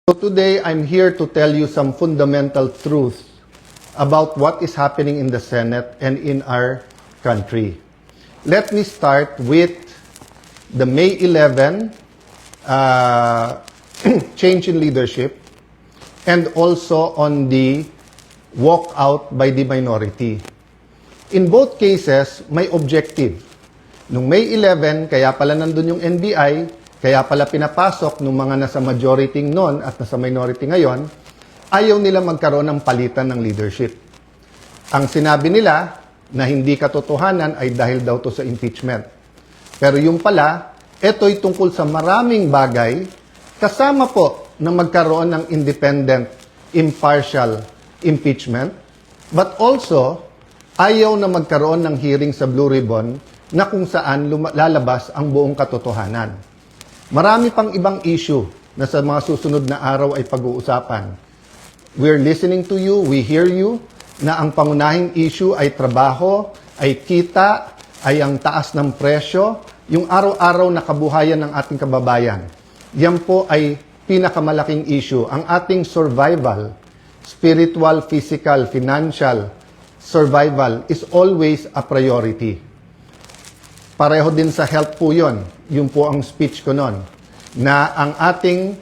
So today, I'm here to tell you some fundamental truths about what is happening in the Senate and in our country. Let me start with the May 11 change in leadership and also on the walkout by the minority. In both cases, may objective. Nung May 11, kaya pala nandun yung NBI, kaya pala pinapasok nung mga nasa majority noon at nasa minority ngayon, ayaw nila magkaroon ng palitan ng leadership. Ang sinabi nila na hindi katotohanan ay dahil daw to sa impeachment. Pero yung pala, ito'y tungkol sa maraming bagay, kasama po na magkaroon ng independent, impartial impeachment, but also, ayaw na magkaroon ng hearing sa Blue Ribbon na kung saan lalabas ang buong katotohanan. Marami pang ibang issue na sa mga susunod na araw ay pag-uusapan. We're listening to you, we hear you, na ang pangunahing issue ay trabaho, ay kita, ay ang taas ng presyo, yung araw-araw na kabuhayan ng ating kababayan. Yan po ay pinakamalaking issue. Ang ating survival, spiritual, physical, financial survival is always a priority. Pareho din sa health po yun. Yun po ang speech ko noon. Na ang ating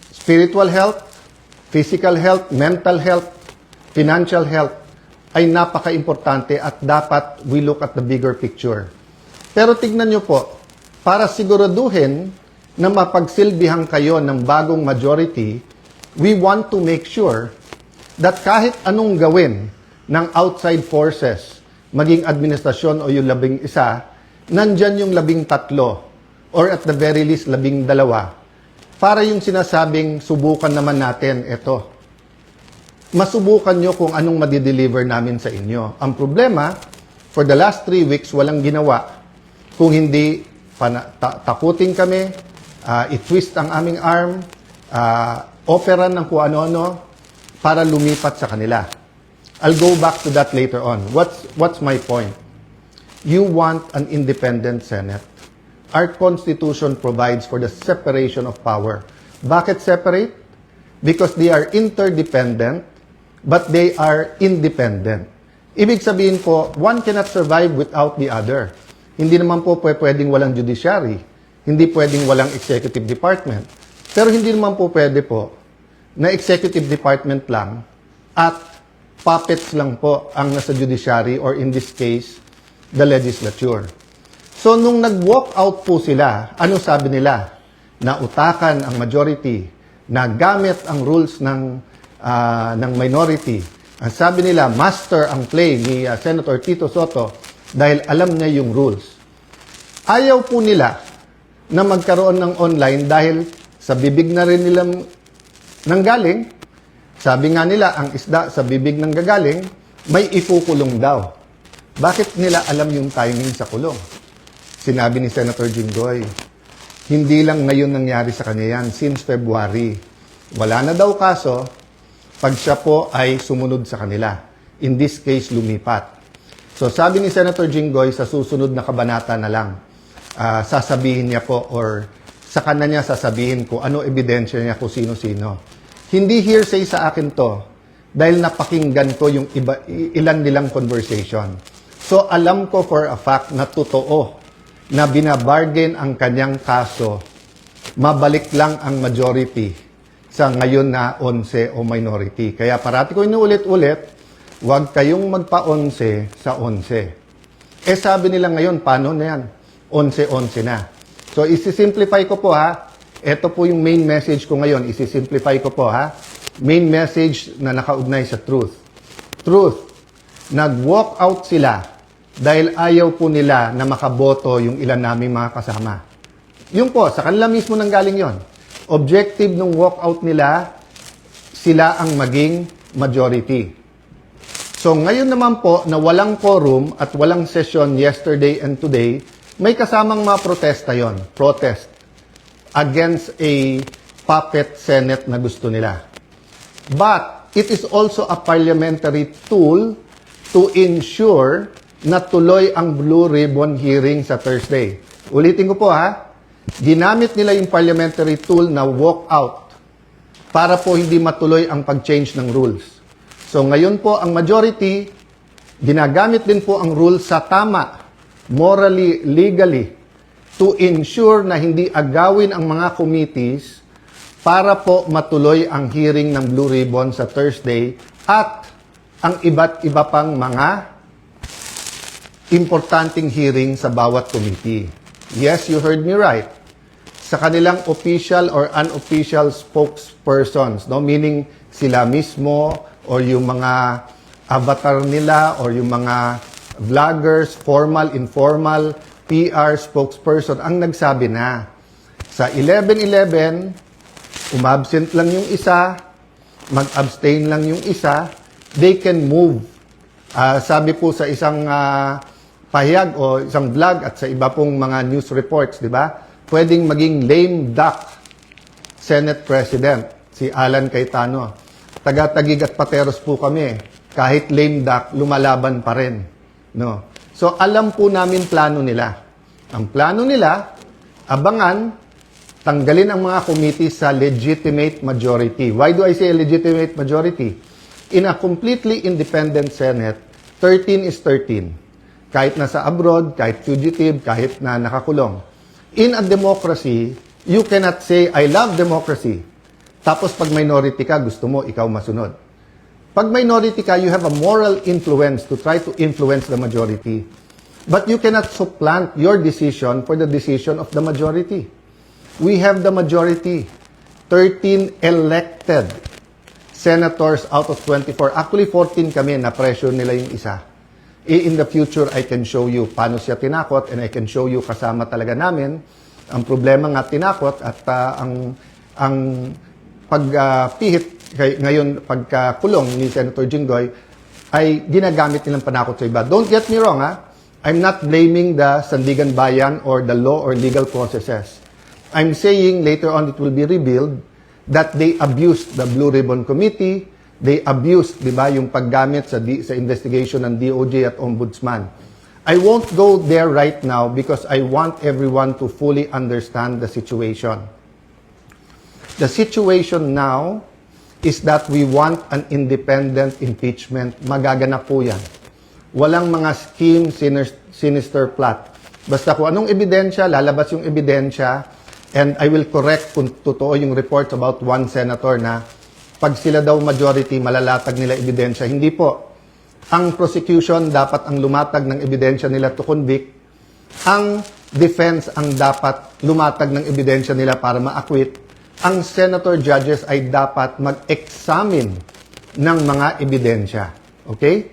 spiritual health, physical health, mental health, financial health ay napaka-importante at dapat we look at the bigger picture. Pero tignan nyo po, para siguraduhin na mapagsilbihan kayo ng bagong majority, we want to make sure that kahit anong gawin ng outside forces, maging administrasyon o yung 11, nandyan yung 13 or at the very least 12 para yung sinasabing subukan naman natin ito. Masubukan nyo kung anong madideliver namin sa inyo. Ang problema, for the last 3 weeks, walang ginawa. Kung hindi takutin kami, i-twist ang aming arm, operan ng kung ano-ano para lumipat sa kanila. I'll go back to that later on. What's my point? You want an independent Senate. Our Constitution provides for the separation of power. Bakit separate? Because they are interdependent, but they are independent. Ibig sabihin po, one cannot survive without the other. Hindi naman po pwedeng walang judiciary. Hindi pwedeng walang executive department. Pero hindi naman po pwede po na executive department lang at puppets lang po ang nasa judiciary or in this case, the legislature. So, nung nag-walk out po sila, ano sabi nila? Na utakan ang majority, na gamit ang rules ng minority. Ang sabi nila, master ang play ni Senator Tito Sotto dahil alam niya yung rules. Ayaw po nila na magkaroon ng online dahil sa bibig na rin nilang nanggaling. Sabi nga nila, ang isda sa bibig ng gagaling, may ikukulong daw. Bakit nila alam yung timing sa kulong? Sinabi ni Senator Jinggoy, hindi lang ngayon nangyari sa kanya yan, since February. Wala na daw kaso, pag siya po ay sumunod sa kanila. In this case, lumipat. So sabi ni Senator Jinggoy, sa susunod na kabanata na lang, sasabihin niya po or sa kanya niya sasabihin ko ano ebidensya niya kung sino-sino. Hindi hearsay sa akin to dahil napakinggan ko yung ilan nilang conversation. So alam ko for a fact na totoo na binabargain ang kanyang kaso, mabalik lang ang majority sa ngayon na 11 o minority. Kaya parati ko inuulit-ulit, huwag kayong magpa-11 sa 11. Eh sabi nila ngayon, paano na yan? 11-11 na. So isi-simplify ko po ha. Ito po yung main message ko ngayon. Isi-simplify ko po ha. Main message na nakaugnay sa truth. Truth. Nag-walk out sila dahil ayaw po nila na makaboto yung ilan naming mga kasama. Yung po, sa kanila mismo nanggaling yon. Objective ng walkout nila, sila ang maging majority. So ngayon naman po na walang quorum at walang session yesterday and today, may kasamang mga protesta yon. Protest against a puppet Senate na gusto nila. But it is also a parliamentary tool to ensure na tuloy ang Blue Ribbon hearing sa Thursday. Ulitin ko po ha, ginamit nila yung parliamentary tool na walk out para po hindi matuloy ang pag-change ng rules. So ngayon po ang majority, ginagamit din po ang rules sa tama, morally, legally, to ensure na hindi agawin ang mga committees para po matuloy ang hearing ng Blue Ribbon sa Thursday at ang iba't iba pang mga importanteng hearing sa bawat committee. Yes, you heard me right. Sa kanilang official or unofficial spokespersons, no? Meaning sila mismo or yung mga avatar nila or yung mga vloggers, formal, informal, PR spokesperson ang nagsabi na sa 11/11, umabsent lang yung isa, mag-abstain lang yung isa, they can move. Sabi po sa isang pahayag o isang vlog at sa iba pong mga news reports, di ba? Pwedeng maging lame duck Senate President, si Alan Cayetano. Taga-Taguig at Pateros po kami. Kahit lame duck, lumalaban pa rin. No? So, alam po namin plano nila. Ang plano nila, abangan, tanggalin ang mga committee sa legitimate majority. Why do I say legitimate majority? In a completely independent Senate, 13 is 13. Kahit nasa abroad, kahit fugitive, kahit na nakakulong. In a democracy, you cannot say, I love democracy. Tapos pag minority ka, gusto mo, ikaw masunod. Pag minority ka, you have a moral influence to try to influence the majority. But you cannot supplant your decision for the decision of the majority. We have the majority. 13 elected senators out of 24. Actually, 14 kami na pressure nila yung isa. In the future, I can show you paano siya tinakot and I can show you kasama talaga namin. Ang problema nga tinakot at ang pagpihit ngayon pagkakulong ni Senator Jinggoy ay ginagamit nilang panakot sa iba. Don't get me wrong, ha? I'm not blaming the Sandigan Bayan or the law or legal processes. I'm saying later on it will be revealed that they abused the Blue Ribbon Committee, they abused, di ba, yung paggamit sa investigation ng DOJ at Ombudsman. I won't go there right now because I want everyone to fully understand the situation. The situation now is that we want an independent impeachment. Magaganap po yan. Walang mga scheme, sinister plot. Basta kung anong ebidensya, lalabas yung ebidensya, and I will correct kung totoo yung reports about one senator na pag sila daw majority, malalatag nila ebidensya. Hindi po. Ang prosecution dapat ang lumatag ng ebidensya nila to convict. Ang defense ang dapat lumatag ng ebidensya nila para ma-acquit. Ang senator judges ay dapat mag-examine ng mga ebidensya. Okay?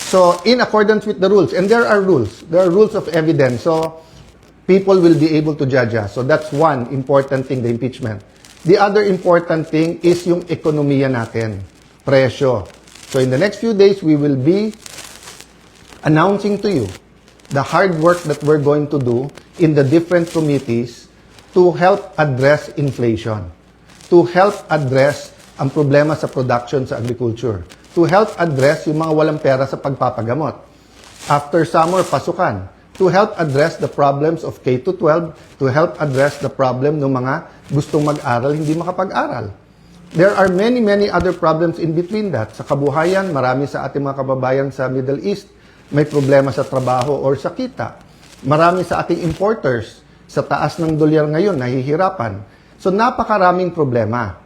So, in accordance with the rules, and there are rules of evidence, so people will be able to judge us. So, that's one important thing, the impeachment. The other important thing is yung ekonomiya natin, presyo. So, in the next few days, we will be announcing to you the hard work that we're going to do in the different committees to help address inflation, to help address ang problema sa production sa agriculture, to help address yung mga walang pera sa pagpapagamot. After summer, pasukan. To help address the problems of K-12, to help address the problem ng mga gustong mag-aral, hindi makapag-aral. There are many, many other problems in between that. Sa kabuhayan, marami sa ating mga kababayan sa Middle East may problema sa trabaho or sa kita. Marami sa ating importers sa taas ng dolyar ngayon, nahihirapan. So, napakaraming problema.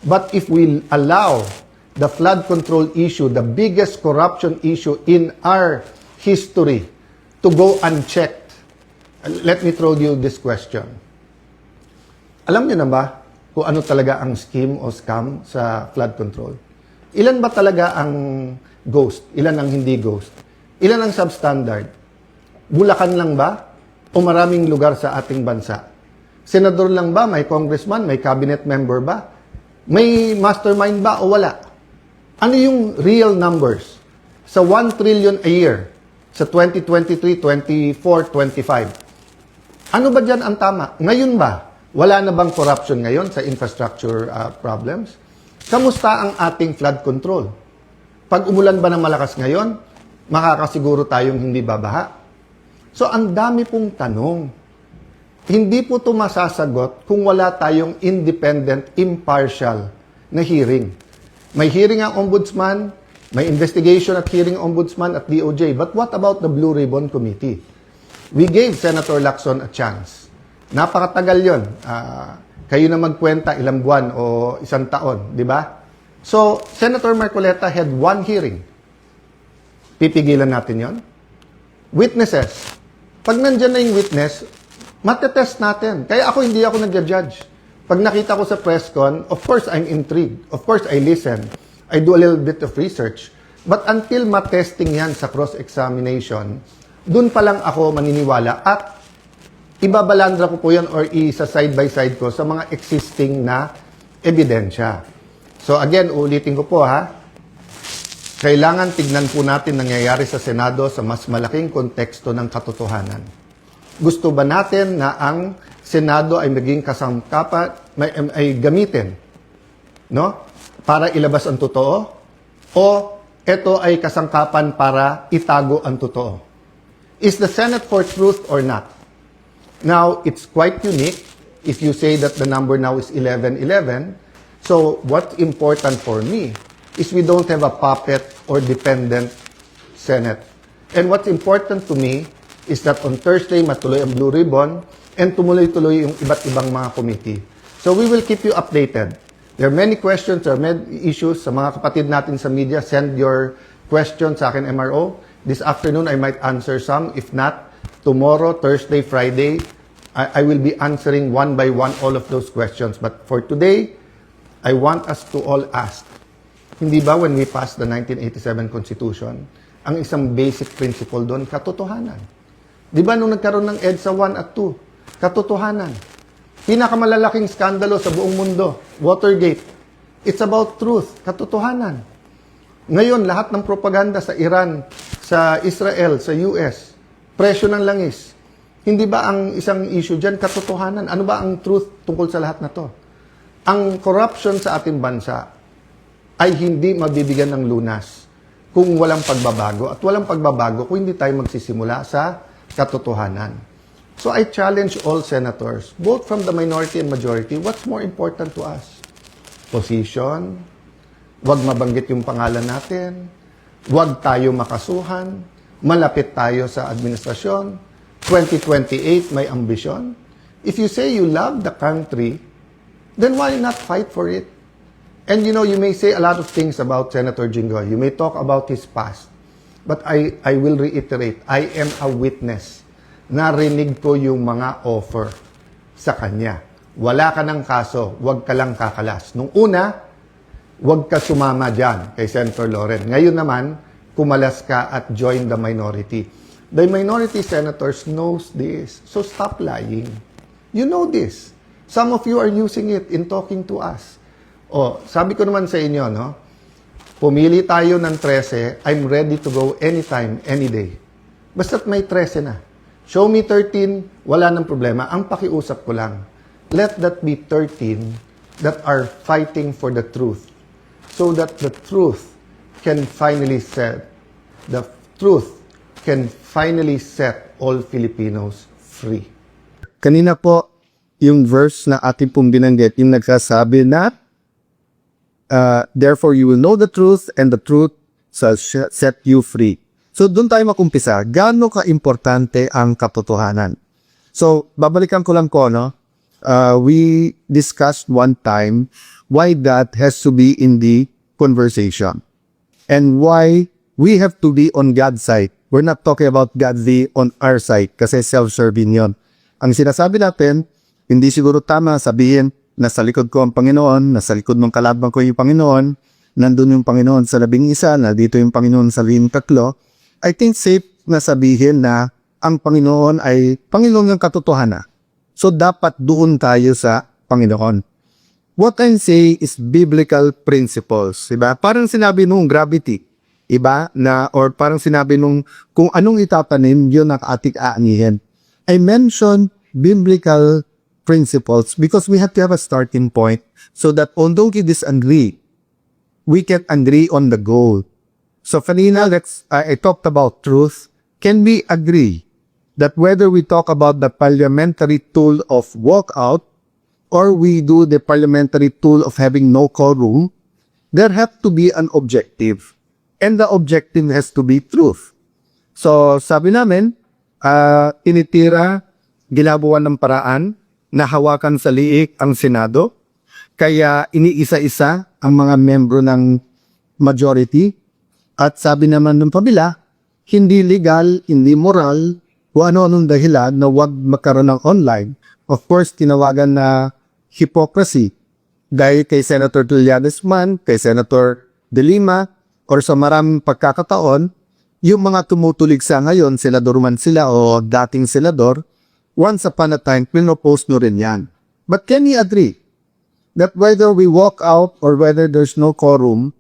But if we allow the flood control issue, the biggest corruption issue in our history, to go unchecked, let me throw you this question. Alam niyo na ba kung ano talaga ang scheme o scam sa flood control? Ilan ba talaga ang ghost? Ilan ang hindi ghost? Ilan ang substandard? Bulacan lang ba? O maraming lugar sa ating bansa? Senador lang ba? May congressman? May cabinet member ba? May mastermind ba o wala? Ano yung real numbers? Sa 1 trillion a year, sa 2023, 24, 25. Ano ba dyan ang tama? Ngayon ba? Wala na bang corruption ngayon sa infrastructure problems? Kamusta ang ating flood control? Pag umulan ba ng malakas ngayon, makakasiguro tayong hindi babaha? So, ang dami pong tanong. Hindi po ito masasagot kung wala tayong independent, impartial na hearing. May hearing ang ombudsman, may investigation at hearing ombudsman at DOJ. But what about the Blue Ribbon Committee? We gave Senator Lacson a chance. Napakatagal yon. Kayo na magkwenta ilang buwan o isang taon, di ba? So, Senator Marcoleta had one hearing. Pipigilan natin yon. Witnesses. Pag nandyan na yung witness, matetest natin. Kaya hindi ako nag-judge. Pag nakita ko sa press con, of course, I'm intrigued. Of course, I listen. I do a little bit of research. But until matesting yan sa cross-examination, dun pa lang ako maniniwala at ibabalandra ko po yan or isa side by side ko sa mga existing na ebidensya. So again, ulitin ko po ha, kailangan tignan po natin nangyayari sa Senado sa mas malaking konteksto ng katotohanan. Gusto ba natin na ang Senado ay maging kasangkapan, ay gamitin, no? Para ilabas ang totoo? O ito ay kasangkapan para itago ang totoo? Is the Senate for truth or not? Now, it's quite unique if you say that the number now is 11-11. So, what's important for me is we don't have a puppet or dependent Senate. And what's important to me is that on Thursday, matuloy ang Blue Ribbon and tumuloy-tuloy yung iba't ibang mga committee. So, we will keep you updated. There are many questions, there are many issues. Sa mga kapatid natin sa media, send your questions sa akin, MRO. This afternoon, I might answer some. If not, tomorrow, Thursday, Friday, I will be answering one by one all of those questions. But for today, I want us to all ask, hindi ba when we passed the 1987 Constitution, ang isang basic principle doon, katotohanan. Di ba nung nagkaroon ng EDSA 1 at 2, katotohanan. Pinakamalalaking skandalo sa buong mundo, Watergate. It's about truth, katotohanan. Ngayon, lahat ng propaganda sa Iran, sa Israel, sa US, presyo ng langis. Hindi ba ang isang issue dyan, katotohanan? Ano ba ang truth tungkol sa lahat na to? Ang corruption sa ating bansa ay hindi mabibigyan ng lunas kung walang pagbabago. At walang pagbabago kung hindi tayo magsisimula sa katotohanan. So I challenge all senators, both from the minority and majority, what's more important to us? Position, wag mabanggit yung pangalan natin, wag tayo makasuhan, malapit tayo sa administrasyon, 2028 may ambisyon. If you say you love the country, then why not fight for it? And you know, you may say a lot of things about Senator Jinggoy. You may talk about his past. But I will reiterate, I am a witness. Narinig ko yung mga offer sa kanya. Wala ka ng kaso, wag ka lang kakalas. Nung una, wag ka sumama dyan kay Senator Loren. Ngayon naman, kumalas ka at join the minority. The minority senators knows this. So stop lying. You know this. Some of you are using it in talking to us. Oh, sabi ko naman sa inyo, no? Pumili tayo ng 13, I'm ready to go anytime, any day. Basta't may 13 na. Show me 13, wala nang problema. Ang pakiusap ko lang, let that be 13 that are fighting for the truth. So that the truth can finally set, all Filipinos free. Kanina po, yung verse na ating pong binanggit, yung nagsasabi na, therefore you will know the truth and the truth shall set you free. So doon tayo makumpisa, gaano ka-importante ang katotohanan? So, babalikan ko lang ko, no? We discussed one time why that has to be in the conversation. And why we have to be on God's side. We're not talking about God on our side kasi self-serving yon. Ang sinasabi natin, hindi siguro tama sabihin, nasa likod ko ang Panginoon, nasa likod ng kalaban ko yung Panginoon, nandun yung Panginoon sa 11, na dito yung Panginoon sa 13. I think safe na sabihin na ang Panginoon ay Panginoon ng katotohanan. So dapat doon tayo sa Panginoon. What I'm saying is biblical principles. Diba? Parang sinabi nung gravity. Iba na, or parang sinabi nung kung anong itatanim, yun ang ating aanihin. I mentioned biblical principles because we have to have a starting point so that although we disagree, we can agree on the goal. So kanina, I talked about truth. Can we agree that whether we talk about the parliamentary tool of walkout or we do the parliamentary tool of having no quorum, there have to be an objective. And the objective has to be truth. So, sabi namin, tinitira, gilabuan ng paraan, nahawakan sa liig ang Senado, kaya iniisa-isa ang mga membro ng majority, at sabi naman ng pabila, hindi legal, hindi moral, o ano-anong dahilan na wag magkaroon ng online. Of course, tinawagan na hypocrisy dahil kay Senator Trillanes man, kay Senator De Lima, or sa maraming pagkakataon, yung mga tumutulig sa ngayon, senador man sila o dating senador, once upon a time, pinopose nyo rin yan. But can you agree that whether we walk out or whether there's no quorum,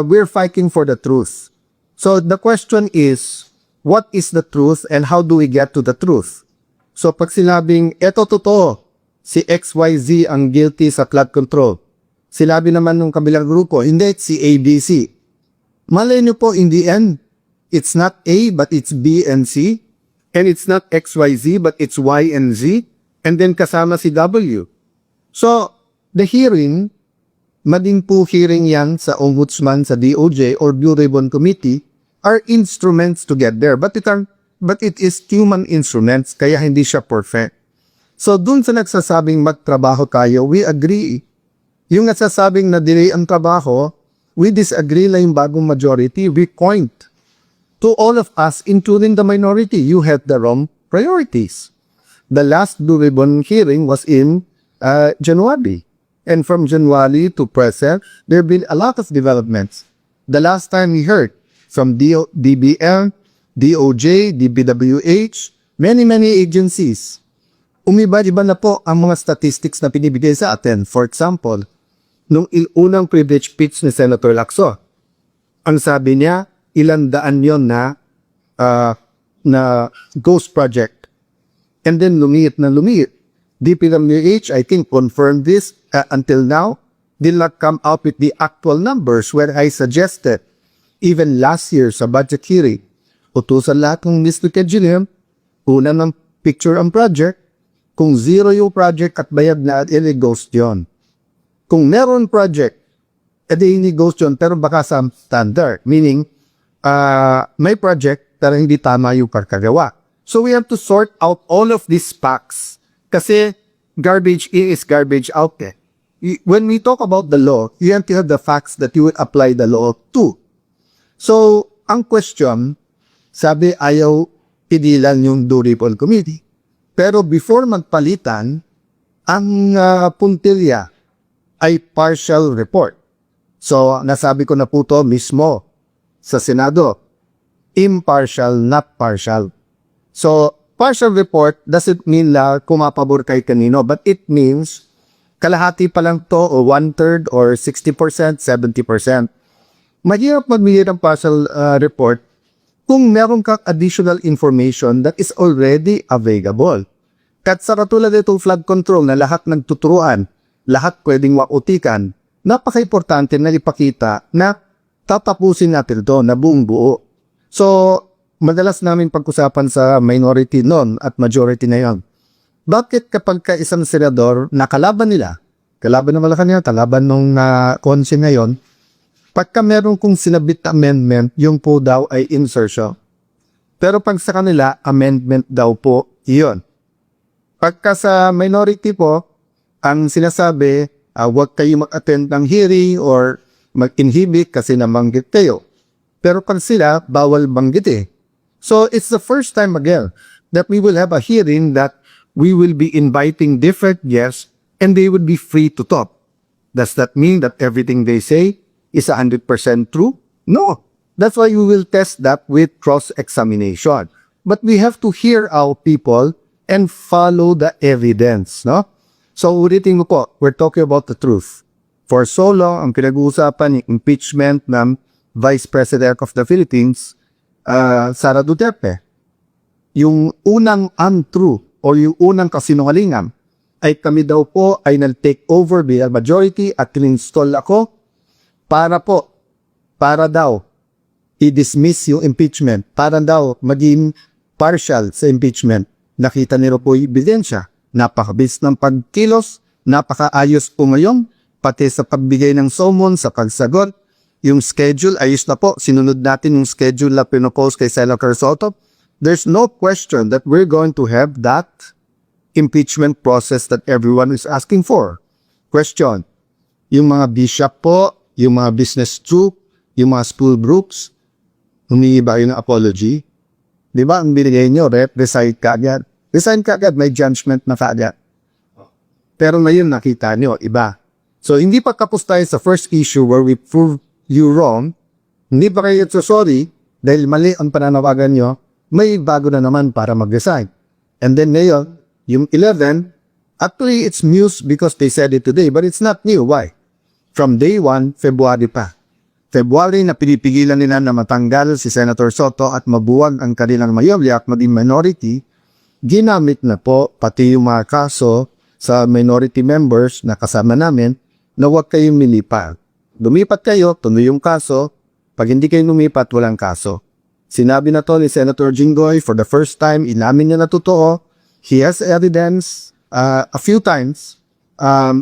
we're fighting for the truth. So the question is, what is the truth and how do we get to the truth? So pag sinabing, eto totoo, si XYZ ang guilty sa flood control. Sinabi naman ng kabilang grupo, hindi, si ABC. Malay niyo po, in the end, it's not A, but it's B and C. And it's not XYZ, but it's Y and Z. And then kasama si W. So, the hearing, mading po hearing yan sa Ombudsman, sa DOJ, or Blue Ribbon Committee, are instruments to get there. But it is human instruments, kaya hindi siya perfect. So, dun sa nagsasabing magtrabaho tayo, we agree. Yung nagsasabing na delay ang trabaho, we disagree lang yung bagong majority. We point to all of us, including the minority. You had the wrong priorities. The last Blue Ribbon hearing was in January. And from January to present, there have been a lot of developments. The last time we heard from DBM, DOJ, DPWH, many agencies. Umiba-iba na po ang mga statistics na pinibigay sa atin. For example, nung unang privilege speech ni Senator Lacson, ang sabi niya, ilan daan yon na ghost project. And then lumiit na lumiit. DPWH, I think, confirmed this until now, did not come out with the actual numbers where I suggested, even last year sa budget hearing, utusan lahat ng district engineer, una ng picture ang project, kung zero yung project at bayad na, ghost yon. Kung meron project, hindi ghost yun, pero baka sa standard. Meaning, may project, pero hindi tama yung pagkagawa. So we have to sort out all of these facts. Kasi garbage in is garbage out eh. When we talk about the law, you have to have the facts that you would apply the law to. So, ang question, sabi ayaw pidilan yung Blue Ribbon Committee. Pero before magpalitan, ang puntilya ay partial report. So, nasabi ko na po to mismo sa Senado. Impartial, not partial. So, partial report doesn't mean na kumapabor kay kanino, but it means kalahati pa lang to o 1/3 or 60%, 70%. Mahirap magbigay ng partial report kung meron kang additional information that is already available. At sa katulad itong flood control na lahat nagtuturuan, lahat pwedeng wakutikan, napaka-importante na ipakita na tatapusin natin ito na buong buo. So, madalas namin pag-usapan sa minority noon at majority na yon. Bakit kapag ka isang senador nakalaban nila, kalaban ng Malacanang, kalaban ng konse ngayon, pagka meron kong sinabit na amendment, yung po daw ay insertion. Pero pag sa kanila, amendment daw po, iyon. Pagka sa minority po, ang sinasabi, huwag kayo mag-attend ng hearing or mag-inhibit kasi namanggit kayo. Pero pag sila, bawal banggit eh. So it's the first time again that we will have a hearing that we will be inviting different guests and they would be free to talk. Does that mean that everything they say is 100% true? No. That's why we will test that with cross-examination. But we have to hear our people and follow the evidence, no? So, ulitin ko po, we're talking about the truth. For so long, ang pinag-uusapan yung impeachment ng Vice President of the Philippines, Sara Duterte. Yung unang untrue o yung unang kasinungalingan ay kami daw po ay nag-take over bilang majority at in-install ako para daw i-dismiss yung impeachment, para daw maging partial sa impeachment. Nakita nila po yung ebidensya. napakabilis ng pagkilos, napakaayos po ngayon, pati sa pagbigay ng summon, sa pagsagot, yung schedule, ayos na po, sinunod natin yung schedule na pinopose kay Senator Soto. There's no question that we're going to have that impeachment process that everyone is asking for. Question, yung mga bishop po, yung mga business troop, yung mga school groups, humingi ba yun ng apology? Di ba, ang binigay nyo, resign ka agad. Resign ka agad, may judgment na kaagad. Pero ngayon nakita nyo, iba. So, hindi pa tapos tayo sa first issue where we prove you wrong. Hindi pa kayo sorry dahil mali ang pananawagan nyo, may bago na naman para mag-resign. And then ngayon, yung 11, actually it's news because they said it today, but it's not new. Why? From day 1, February pa. February na pinipigilan nila na matanggal si Senator Soto at mabuwag ang kanilang mayorya at maging minority, ginamit na po pati yung mga kaso sa minority members na kasama namin na huwag kayong milipat. Lumipat kayo, tuloy yung kaso. Pag hindi kayo lumipat, walang kaso. Sinabi na to ni Senator Jinggoy for the first time, inamin niya na totoo. He has evidence a few times.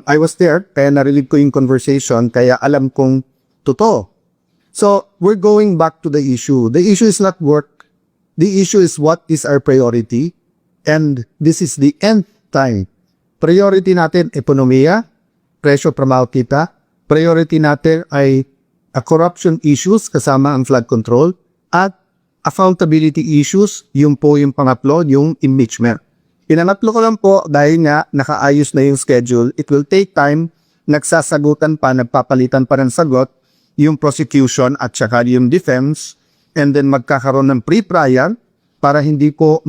I was there, kaya narinig ko yung conversation, kaya alam kong totoo. So, we're going back to the issue. The issue is not work. The issue is what is our priority. And this is the end time. Priority natin, ekonomiya, presyo pramaw kita. Priority natin ay corruption issues kasama ang flood control at accountability issues, yung po yung pangatlo, yung impeachment. Pinangatlo ko lang po dahil nga nakaayos na yung schedule. It will take time, nagsasagutan pa, nagpapalitan pa ng sagot, yung prosecution at saka yung defense, and then magkakaroon ng pre-trial para hindi po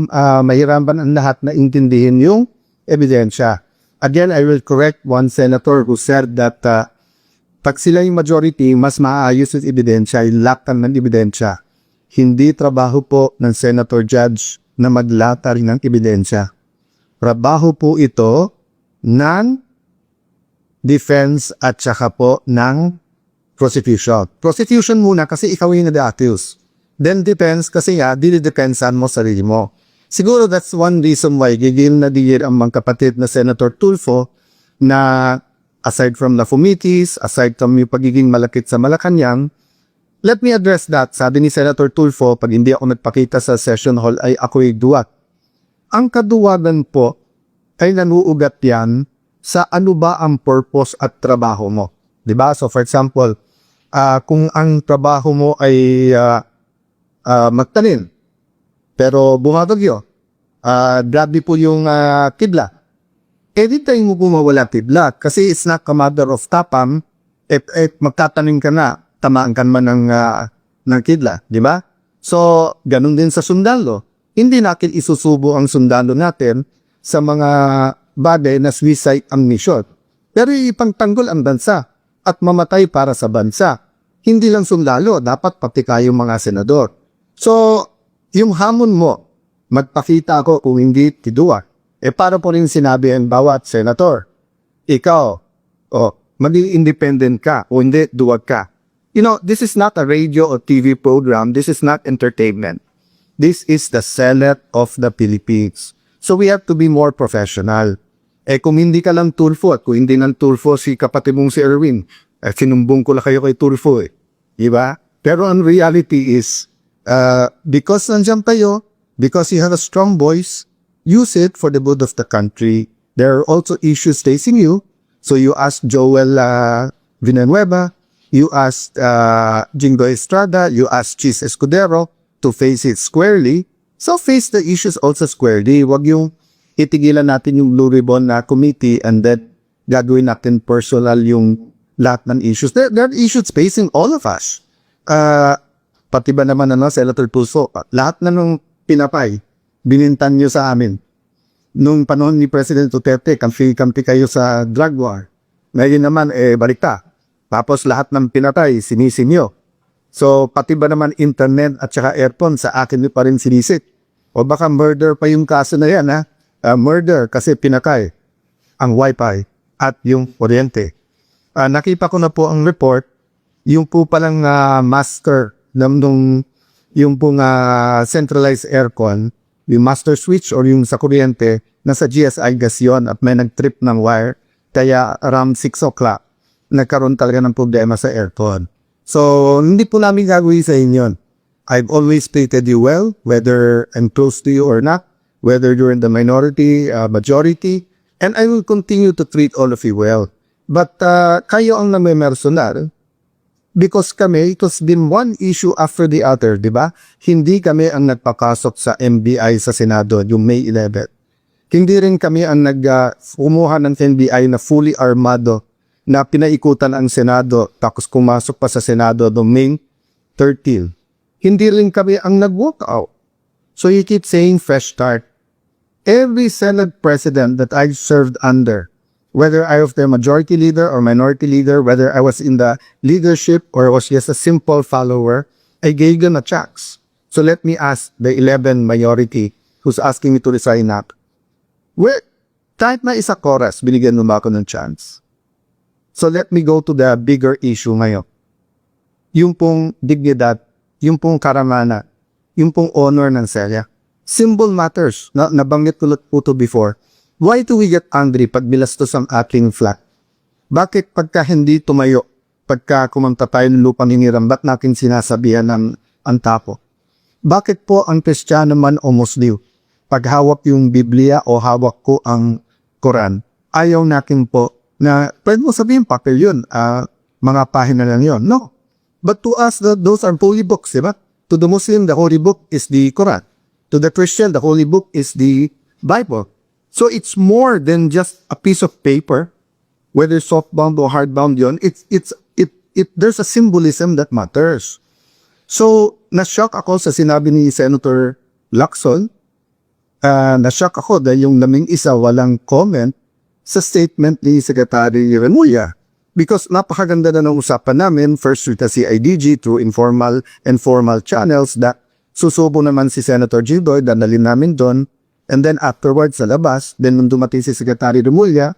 mahirapan ang lahat na intindihin yung ebidensya. Again, I will correct one senator who said that pag sila yung majority, mas maayos yung ebidensya, yung laktan ng ebidensya. Hindi trabaho po ng senator judge na maglatar ng ebidensya. Trabaho po ito ng defense at saka po ng prosecution. Prosecution muna kasi ikaw yung na-accuse. Then defense kasi nga, dinidepensan mo sarili mo. Siguro that's one reason why gigil na digil ang mga kapatid na Senator Tulfo na aside from the committees, aside from yung pagiging malakit sa Malacanang, let me address that. Sabi ni Senator Tulfo, pag hindi ako nagpakita sa session hall ay ako'y duwat. Ang kaduwagan po ay nanuugat yan sa ano ba ang purpose at trabaho mo. Diba? So for example, kung ang trabaho mo ay magtanim, pero bumabagyo, grabe po yung kidlat. Di tayo mo bumawala kidlat kasi it's not a matter of tapam, magtatanim ka na, tamaan ka man ng kidlat, di ba? So, ganun din sa sundalo. Hindi natin isusubo ang sundalo natin sa mga bagay na suicide ang mission. Pero ipangtanggol ang bansa at mamatay para sa bansa. Hindi lang sundalo, dapat pati kayong mga senador. So, yung hamon mo, magpakita ako kung hindi tiduwa. Para po rin sinabi ang bawat senator, ikaw, maging independent ka o hindi, duwag ka. You know, this is not a radio or TV program. This is not entertainment. This is the Senate of the Philippines. So we have to be more professional. Kung hindi ka lang Tulfo at kung hindi lang Tulfo si kapatid mong si Erwin, sinumbong ko lang kayo kay Tulfo Diba? Pero ang reality is, because nandiyan kayo, because you have a strong voice, use it for the good of the country. There are also issues facing you. So you ask Joel Villanueva, you ask Jingo Estrada, you ask Chis Escudero to face it squarely. So face the issues also squarely. Wag yung itigilan natin yung Blue Ribbon na committee and then gagawin natin personal yung lahat ng issues. There are issues facing all of us. Pati ba naman Senator Tulfo, lahat na nung pinapay, binintan nyo sa amin. Nung panahon ni President Duterte, kampi kayo sa drug war. Ngayon naman, balikta. Tapos lahat ng pinatay, sinisin nyo. So, pati ba naman internet at saka earphone, sa akin nyo pa rin sinisit. O baka murder pa yung kaso na yan, murder kasi pinatay ang wifi at yung kuryente. Nakita ko na po ang report, yung po palang master yung pong centralized aircon, yung master switch or yung sa kuryente, nasa GSI gas yun at may nag-trip ng wire. Kaya around 6 o'clock, nagkaroon talaga ng problema sa aircon. So, hindi po namin gagawin sa inyo. I've always treated you well, whether I'm close to you or not, whether you're in the minority, majority, and I will continue to treat all of you well. But kayo ang namimersonal, because kami, it has been one issue after the other, di ba? Hindi kami ang nagpakasok sa MBI sa Senado, yung May 11. Hindi rin kami ang kumuha ng NBI na fully armado na pinaikutan ang Senado tapos kumasok pa sa Senado noong May 13. Hindi rin kami ang nag-walk out. So you keep saying fresh start. Every Senate president that I served under, whether I was their majority leader or minority leader, whether I was in the leadership or was just a simple follower, I gave them a chance. So let me ask the 11 majority who's asking me to resign up. Kahit na isa chorus, binigyan mo ba ako ng chance? So let me go to the bigger issue ngayon. Yung pong dignidad, yung pong karamana, yung pong honor ng Celia. Symbol matters. Nabanggit ko po to before. Why do we get angry pag bilastos ang ating flag? Bakit pagka hindi tumayo, pagka kumanta tayo ng lupang hiniram, ba't natin sinasabihan ng antapo? Bakit po ang Kristiyano man o Muslim, pag hawak yung Biblia o hawak ko ang Quran, ayaw natin po na, pwede mo sabihin, papel yun, mga pahina lang yun. No. But to us, those are holy books, diba? To the Muslim, the holy book is the Quran. To the Christian, the holy book is the Bible. So it's more than just a piece of paper, whether softbound or hardbound yun. There's a symbolism that matters. So, na-shock ako sa sinabi ni Senator Lacson. Na-shock ako dahil yung naming isa walang comment sa statement ni Secretary Remulla. Because napakaganda na ng usapan namin, first with the CIDG through informal and formal channels that susubo naman si Senator Gildoy, danalin namin doon. And then afterwards sa labas, then nung dumating si Secretary Remulla,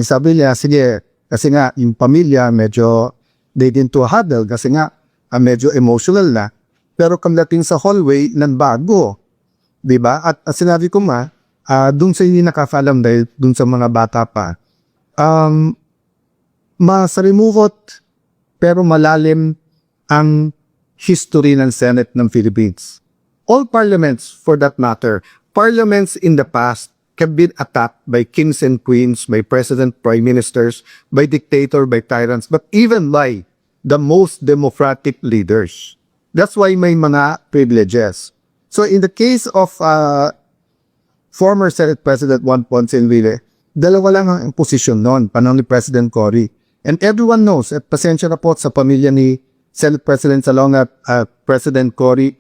sabi niya, sige, kasi nga yung pamilya medyo, they didn't to huddle kasi nga medyo emotional na. Pero kamdating sa hallway, bago. Diba? At sinabi ko dun sa hindi nakakalam dahil dun sa mga bata pa, masalimuot pero malalim ang history ng Senate ng Philippines. All parliaments, for that matter, parliaments in the past have been attacked by kings and queens, by president, prime ministers, by dictator, by tyrants, but even by the most democratic leaders. That's why may mga privileges. So in the case of former Senate President Juan Ponce Enrile, dalawa lang ang posisyon noon, panahon ni President Cory. And everyone knows, at pasensya na po sa pamilya ni Senate President Salonga at President Cory,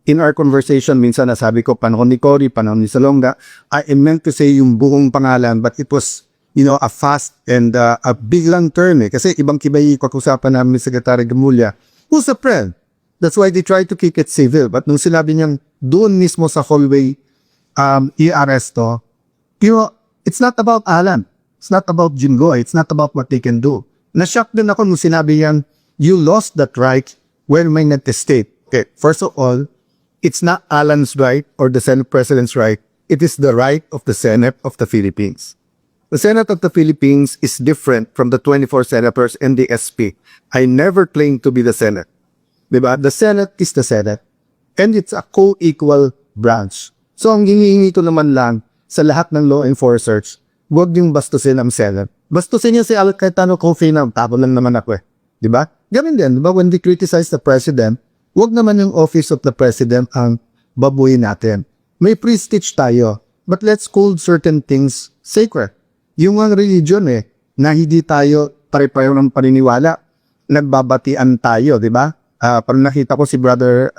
in our conversation, minsan nasabi ko, panahon ni Cory, panahon ni Salonga, I meant to say yung buong pangalan, but it was, a fast and a biglang term Kasi ibang kibay pag-usapan namin ni Secretary Remulla, who's a friend? That's why they try to keep it civil. But nung sinabi niyang doon mismo sa hallway, i-aresto, it's not about Alan. It's not about Jinggoy. It's not about what they can do. Na-shock din ako nung sinabi niyang, you lost that right when may nag-state. Okay, first of all, it's not Alan's right or the Senate President's right. It is the right of the Senate of the Philippines. The Senate of the Philippines is different from the 24 senators and the SP. I never claimed to be the Senate. Diba? The Senate is the Senate. And it's a co-equal branch. So ang hinihingi ko naman lang sa lahat ng law enforcers, huwag yung bastusin ang Senate. Bastusin niya si Al Cayetano Cofina, tabo lang naman ako Diba? Ganun din, diba? When they criticize the President, huwag naman yung office of the President ang babuhin natin. May prestige tayo, but let's hold certain things sacred. Yung ang religion na hindi tayo pare-pareho ng paniniwala, nagbabatian tayo, diba? Parang nakita ko si Brother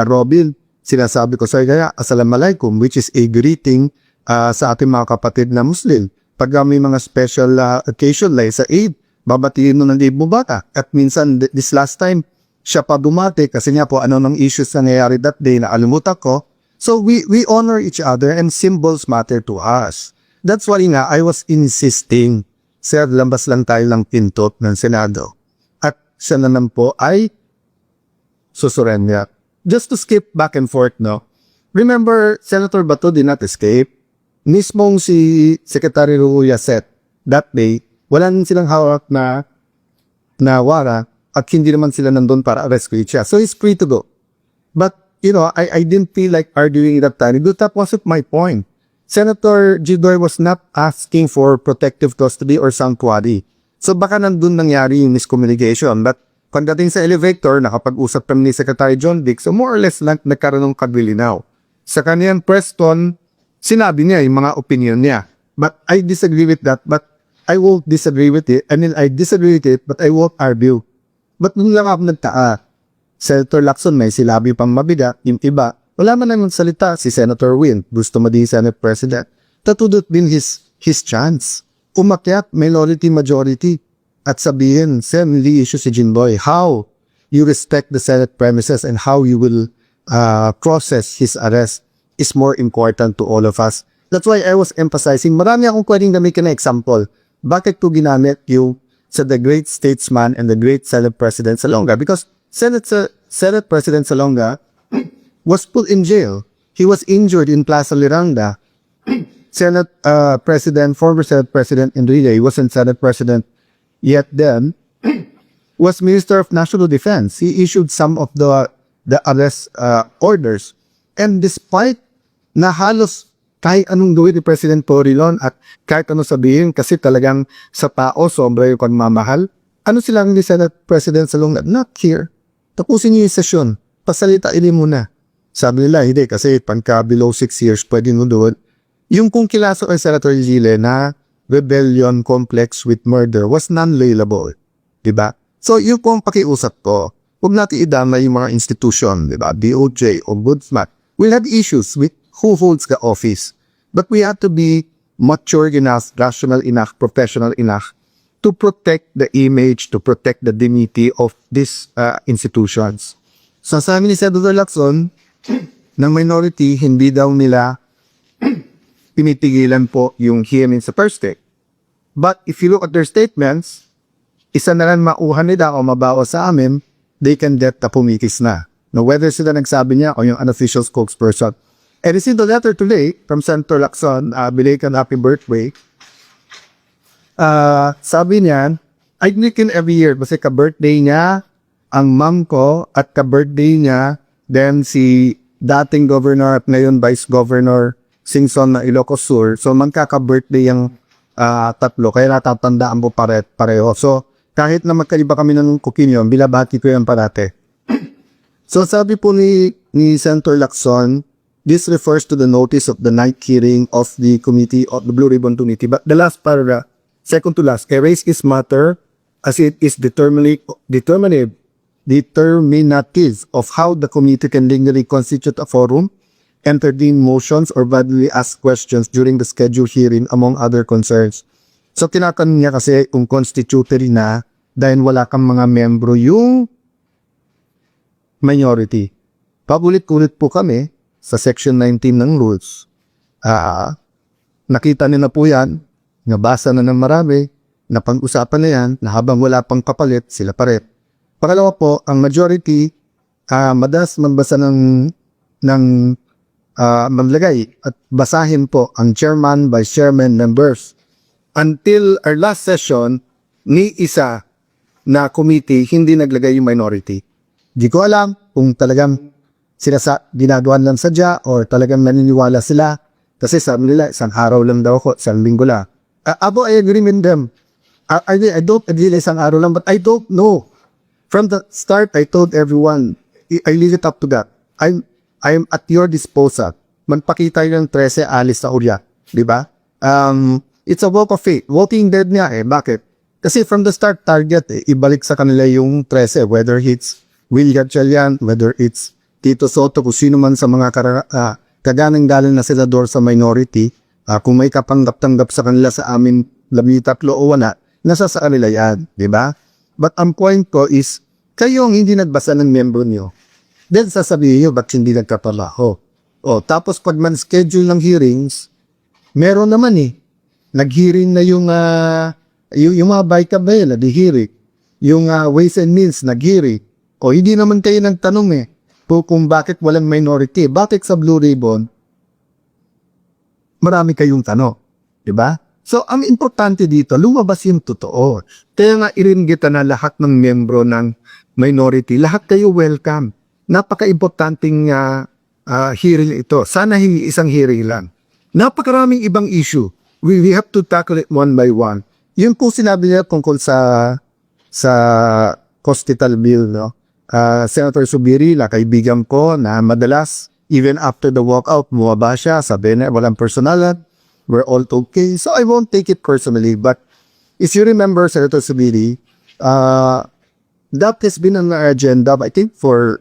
Robin, sinasabi ko sa kaya, Assalamualaikum, which is a greeting sa ating mga kapatid na Muslim. Pag may mga special occasion like sa Eid, babatiin mo ng Eid Mubarak. At minsan, this last time, siya pa dumati kasi nga po ano ng issues na nangyayari that day na alimutan ko. So we honor each other and symbols matter to us. That's why nga I was insisting, sir, lambas lang tayo ng pinto ng Senado. At siya naman po ay susurrender. Just to skip back and forth, no? Remember, Senator Bato did not escape. mismong si Secretary Ruya said that day, wala nang silang hawak na warrant at hindi naman sila nandun para rescue siya. So he's free to go. But, I didn't feel like arguing that time. That wasn't my point. Senator Jidoy was not asking for protective custody or sanctuary. So baka nandun nangyari yung miscommunication. But pagdating sa elevator, nakapag-usap kami ni Secretary John Dick, so more or less lang nagkaroon ng kaglilinaw. Sa kaniyang press con, sinabi niya yung mga opinion niya. But I disagree with that. But I won't disagree with it. I disagree with it, but I won't argue. But nung lang ako nagtaa, Senator Lacson may silabi pang mabigat, yung iba, wala man naman salita. Si Senator Win, gusto maging Senate President. That would have been his chance. Umakyat, minority, majority. At sabihin, Sen, hindi issue si Jinboy. How you respect the Senate premises and how you will process his arrest is more important to all of us. That's why I was emphasizing, marami akong pwedeng gamitin na example. Bakit ko ginamit yung sa the great statesman and the great Senate President Salonga? Because Senate President Salonga was put in jail. He was injured in Plaza Miranda. Former Senate President Enrile, he wasn't Senate President yet then, was Minister of National Defense. He issued some of the arrest orders. And despite na halos kahit anong gawin ni President Porilon at kahit ano sabihin kasi talagang sa tao sobra yung pagmamahal, ano silang ni Senate President Salonga? Not here. Tapusin niyo yung sesyon. Pasalitain muna. Sabi nila, hindi, kasi pagka below 6 years, pwede mo doon. Yung kung kilaso kay Senator Gile na rebellion complex with murder was non-lailable. Diba? So, yung kung pakiusap ko, huwag natin idama yung mga institution, diba? DOJ o Ombudsman. We'll have issues with who holds the office. But we have to be mature enough, rational enough, professional enough to protect the image, to protect the dignity of these institutions. So, sa amin ni Senator Lacson, ng minority, hindi daw nila pinitigilan po yung hearing sa first take. But if you look at their statements, isa na lang mauhan nila o mabawa sa amin, they can get na pumikis na. Now, whether sila nagsabi niya o yung unofficial spokesperson. I received a letter today from Senator Lacson, belated happy birthday. Sabi niya, I drink in every year kasi ka-birthday niya, ang mom ko, at ka-birthday niya, then si dating governor at ngayon vice governor Singson na Ilocos Sur. So magkaka-birthday yung tatlo, kaya natatandaan po pareho. So kahit na magkaiba kami ng opinion, bilabati ko yan parate. So sabi po ni Senator Lacson, this refers to the notice of the night hearing of the committee of the Blue Ribbon Committee. But the last paragraph, second to last, I raise this matter as it is determinative of how the committee can legally constitute a forum, entertain motions, or validly ask questions during the scheduled hearing, among other concerns. So, tinatanong niya kasi kung constitutory na dahil wala kang mga membro yung minority. Pabulit-ulit po kami sa Section 19 ng rules. Nakita niyo na po yan, nabasa na ng marami, napag-usapan na yan, na habang wala pang kapalit, sila pa rin. Pangalawa po, ang majority, madalas magbasa ng maglagay at basahin po ang chairman, vice chairman, members. Until our last session, ni isa na committee, hindi naglagay yung minority. Di ko alam kung talagang sila ginagawa lang sadya or talagang naniniwala sila. Kasi sabi nila, isang araw lang daw ako, isang linggo lang. I agree with them. I don't agree na isang araw lang, but I don't know. From the start, I told everyone, I leave it up to God. I'm at your disposal. Magpakita yung 13, alis sa Urya. Diba? It's a walk of faith. Walking dead niya eh. Bakit? Kasi from the start, target ibalik sa kanila yung 13. Whether it's Will Gatchalian, whether it's Tito Soto, kung sino man sa mga kaganang-galang na senador sa minority, kung may kapanggap-tanggap sa kanila sa amin, 13 o wala, nasa sa kanila yan. Diba? But ang point ko is, kayo ang hindi nagbasa ng membro nyo. Then sasabihin nyo, ba't hindi nagkatalaho? Tapos pag man-schedule ng hearings, meron naman nag-hearing na yung mga Baykabel, nag-hearing. Yung Ways and Means, nag-hearing. Hindi naman kayo nagtanong kung bakit walang minority. Bakit sa Blue Ribbon, marami kayong tanong. Diba? So, ang importante dito, lumabas yung totoo. Kaya nga iringgita na lahat ng membro ng minority, lahat kayo welcome. Napaka-importanting hearing ito. Sana hindi isang hearing lang. Napakaraming ibang issue. We have to tackle it one by one. Yun po sinabi niya tungkol sa hospital bill, no? Senator Subiri, kaibigan ko na madalas, even after the walkout, bumaba siya, sabi na walang personalan, we're all okay. So I won't take it personally, but if you remember, Senator Subiri, that has been on our agenda, I think, for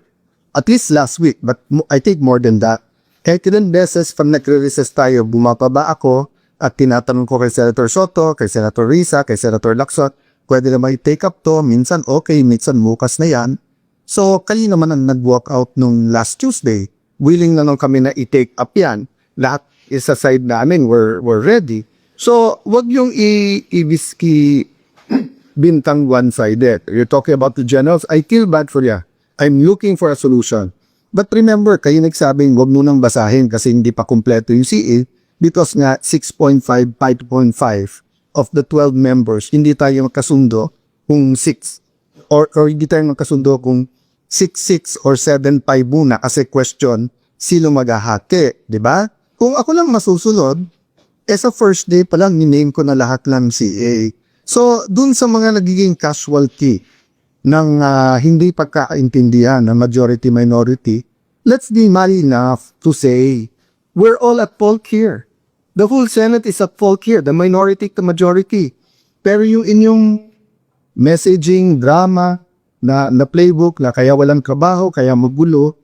at least last week, but I think more than that. Kahit ilang beses pag nagre-recess tayo, bumababa ako at tinatanong ko kay Senator Soto, kay Senator Risa, kay Senator Lacson, pwede na may take up to, minsan okay, minsan bukas na yan. So, kayo naman ang nag-walk out nung last Tuesday. Willing na nung kami na i-take up yan. Lahat is aside namin, we're ready. So, wag yung i-whiskey bintang one-sided. You're talking about the generals, I feel bad for you. I'm looking for a solution. But remember, kayo nagsabing wag nang basahin kasi hindi pa kumpleto yung CA because nga 6.5, 5.5 of the 12 members, hindi tayo magkasundo kung 6 or hindi tayo magkasundo kung 6-6 or 7-5 muna kasi question, sino maghahati, di ba? Kung ako lang masusunod, sa first day pa lang, niname ko na lahat ng CA. So, dun sa mga nagiging casualty ng hindi pagkakaintindihan ng majority-minority, let's be man enough to say, we're all at fault here. The whole Senate is at fault here, the minority to majority. Pero yung inyong messaging, drama, na playbook, na kaya walang trabaho, kaya magulo,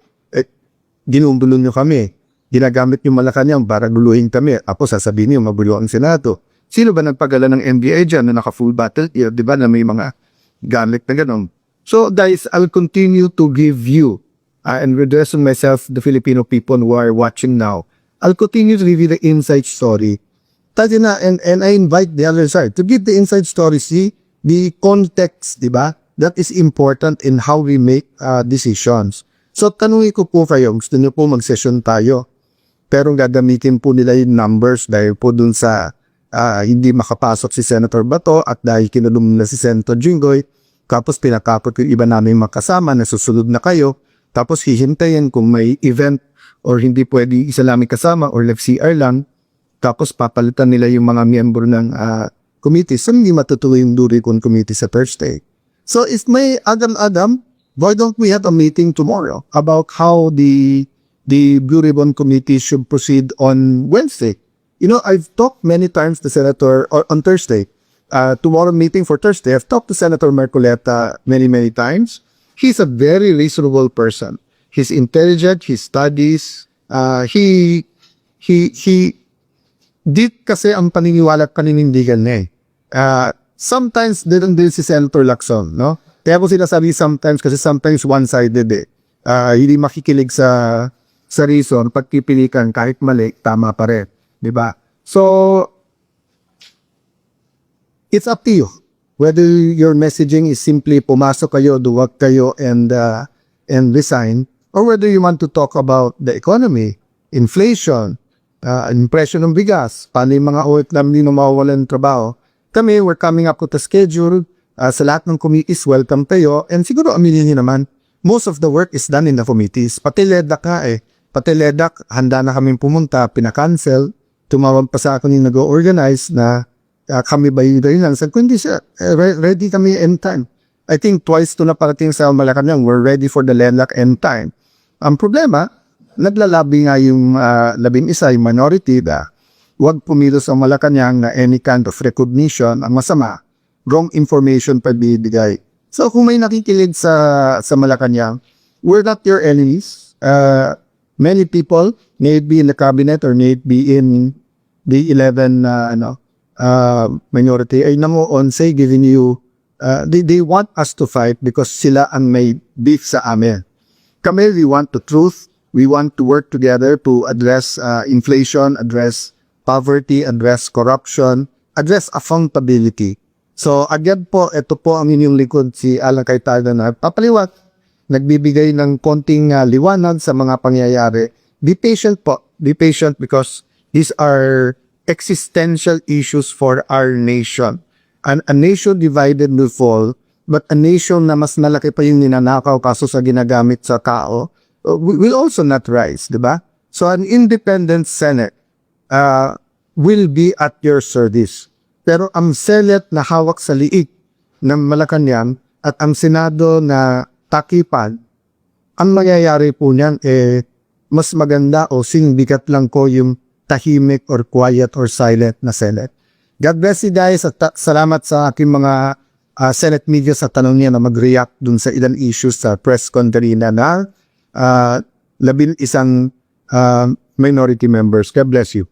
ginugulo nyo kami. Ginagamit nyo Malacanang para guluhin kami. Apo sasabihin nyo, magulo ang Senado. Sino ba nagpagala ng NBA dyan na naka-full battle gear, di ba, na may mga gamit na gano'n? So, guys, I'll continue to give you, and addressing myself, the Filipino people who are watching now, I'll continue to give you the inside story. Tadi na, and I invite the other side to give the inside story, see, the context, di ba? That is important in how we make decisions. So, tanungin ko po kayo, gusto niyo po mag-session tayo, pero gagamitin po nila yung numbers dahil po dun sa hindi makapasok si Senator Bato at dahil kinulong na si Senator Jinggoy, tapos pinakapot yung iba namin makasama na susunod na kayo, tapos hihintayin kung may event or hindi pwede isa namin kasama or FCR lang, tapos papalitan nila yung mga miyembro ng committee. So, hindi matutuloy yung Duricon committee sa Thursday. So, if may Adam, why don't we have a meeting tomorrow about how the Blue Ribbon Committee should proceed on Wednesday? You know, I've talked many times to Senator, or on Thursday, tomorrow meeting for Thursday, I've talked to Senator Marcoleta many times. He's a very reasonable person. He's intelligent, he studies, he did kasi ang paniniwala at paninindigan niya sometimes din si Senator Lacson, no? Kaya ko sinasabi sometimes one-sided hindi makikilig sa reason, pagpipilikan kahit mali, tama pa rin. Diba? So, it's up to you. Whether your messaging is simply pumasok kayo, duwag kayo, and resign, or whether you want to talk about the economy, inflation, impression ng bigas, paano yung mga OFW na mawawalan ng trabaho. Kami, we're coming up with a schedule. Sa lahat ng committees, welcome kayo. And siguro aminin niyo naman, most of the work is done in the committees. Pati LEDAC Pati LEDAC, handa na kaming pumunta, pinakancel. Tumawag pa sa akin yung nag-organize na kami ba yun lang. Sabi ko, hindi siya, ready kami end time. I think twice to na parating sa Malacanang, we're ready for the LEDAC end time. Ang problema, naglalabi nga yung 11, yung minority na huwag pumilos ang Malacanang na any kind of recognition ang masama. Wrong information pa bibigay. So kung may nakikilig sa Malacanang, we're not your enemies. Many people, may it be in the cabinet or may it be in the 11 minority, ay namuon say giving you, they want us to fight because sila ang may beef sa amin. Kami, we want the truth. We want to work together to address inflation, address poverty, address corruption, address accountability. So again po, ito po ang inyong likod, si Alan Cayetano na papaliwat, nagbibigay ng konting liwanag sa mga pangyayari. Be patient po. Be patient because These are existential issues for our nation. And a nation divided will fall, but a nation na mas malaki pa yung ninanakaw kaso sa ginagamit sa tao will also not rise, di ba? So an independent Senate will be at your service. Pero ang Senate na hawak sa liig ng Malacanang at ang Senado na takipan, ang mangyayari po niyan, mas maganda o singbigat lang ko yung tahimik or quiet or silent na Senate. God bless you guys at salamat sa aking mga Senate media sa tanong niya na mag-react dun sa ilang issues sa press con kanina na 11 minority members. God bless you.